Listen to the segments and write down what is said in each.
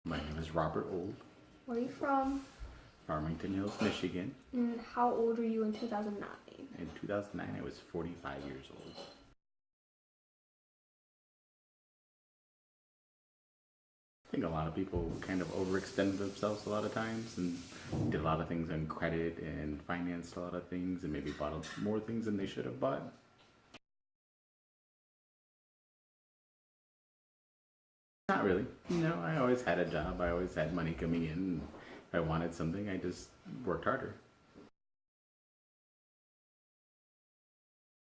My name is Robert Old, Where are you from? Farmington Hills, Michigan. And how old were you in 2009? In 2009, I was 45 years old. I think a lot of people kind of overextended themselves a lot of times and did a lot of things on credit and financed a lot of things and maybe bought more things than they should have bought. Not really. I always had a job. I always had money coming in. If I wanted something, I just worked harder.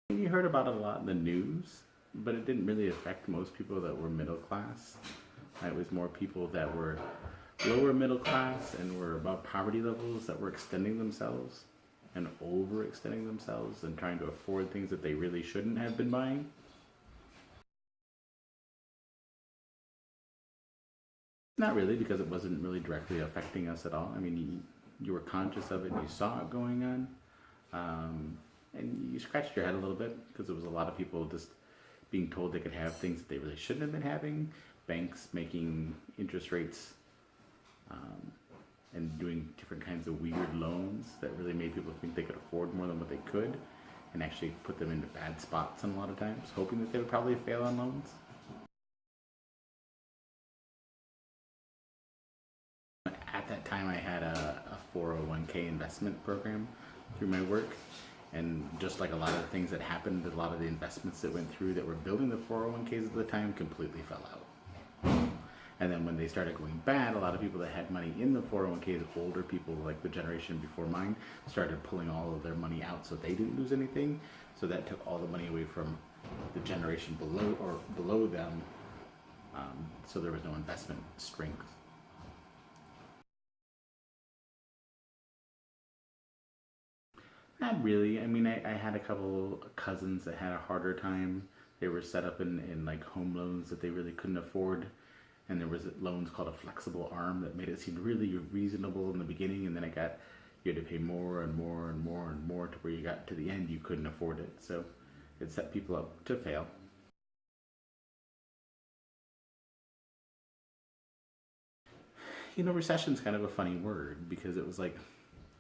You heard about it a lot in the news, but it didn't really affect most people that were middle class. It was more people that were lower middle class and were above poverty levels that were extending themselves and overextending themselves and trying to afford things that they really shouldn't have been buying. Not really, because it wasn't really directly affecting us at all. I mean, you were conscious of it and you saw it going on. And you scratched your head a little bit because there was a lot of people just being told they could have things that they really shouldn't have been having. Banks making interest rates and doing different kinds of weird loans that really made people think they could afford more than what they could and actually put them into bad spots a lot of times, hoping that they would probably fail on loans. At that time, I had a 401k investment program through my work. And just like a lot of the things that happened, a lot of the investments that went through that were building the 401ks at the time completely fell out. And then when they started going bad, a lot of people that had money in the 401ks, older people like the generation before mine, started pulling all of their money out so they didn't lose anything. So that took all the money away from the generation below them. So there was no investment strength. Not really. I mean, I had a couple cousins that had a harder time. They were set up in like home loans that they really couldn't afford. And there was loans called a flexible arm that made it seem really reasonable in the beginning. And then you had to pay more and more and more and more to where you got to the end, you couldn't afford it. So it set people up to fail. Recession's kind of a funny word because it was like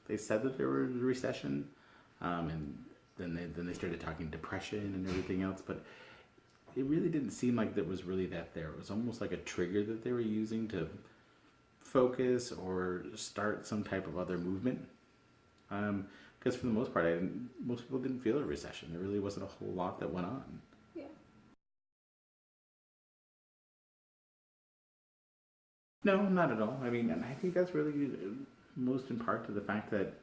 they said that there was a recession, and then they started talking depression and everything else, but it really didn't seem like that was really that there. It was almost like a trigger that they were using to focus or start some type of other movement. Because for the most part, most people didn't feel a recession. There really wasn't a whole lot that went on. Yeah. No, not at all. I mean, and I think that's really most in part to the fact that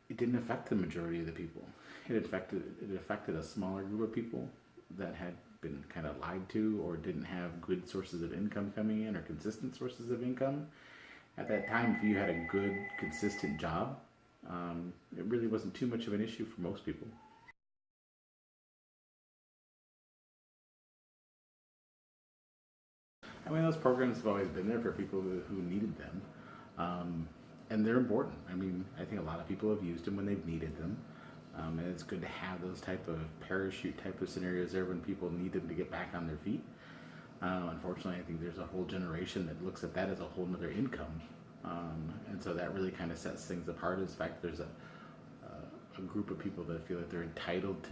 it didn't affect the majority of the people. It affected a smaller group of people that had been kind of lied to or didn't have good sources of income coming in or consistent sources of income. At that time, if you had a good, consistent job, it really wasn't too much of an issue for most people. I mean, those programs have always been there for people who needed them. And they're important. I mean, I think a lot of people have used them when they've needed them. And it's good to have those type of parachute type of scenarios there when people need them to get back on their feet. Unfortunately, I think there's a whole generation that looks at that as a whole nother income. And so that really kind of sets things apart. In fact, there's a group of people that feel like they're entitled to.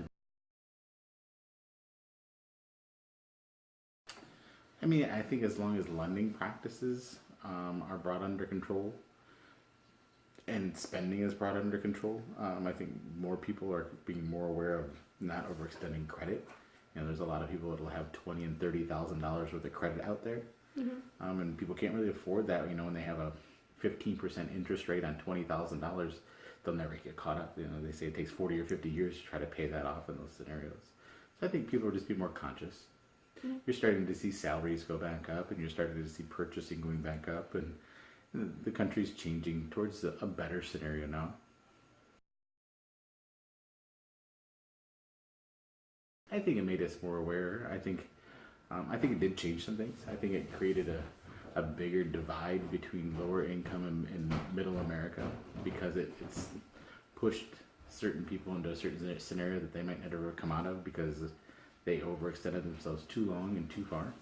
I mean, I think as long as lending practices are brought under control and spending is brought under control, I think more people are being more aware of not overextending credit. There's a lot of people that will have $20,000 and $30,000 worth of credit out there, and people can't really afford that. When they have a 15% interest rate on $20,000, they'll never get caught up. They say it takes 40 or 50 years to try to pay that off in those scenarios. So I think people will just be more conscious. You're starting to see salaries go back up, and you're starting to see purchasing going back up, and the country's changing towards a better scenario now. I think it made us more aware. I think it did change some things. I think it created a bigger divide between lower income and middle America because it's pushed certain people into a certain scenario that they might never come out of because they overextended themselves too long and too far.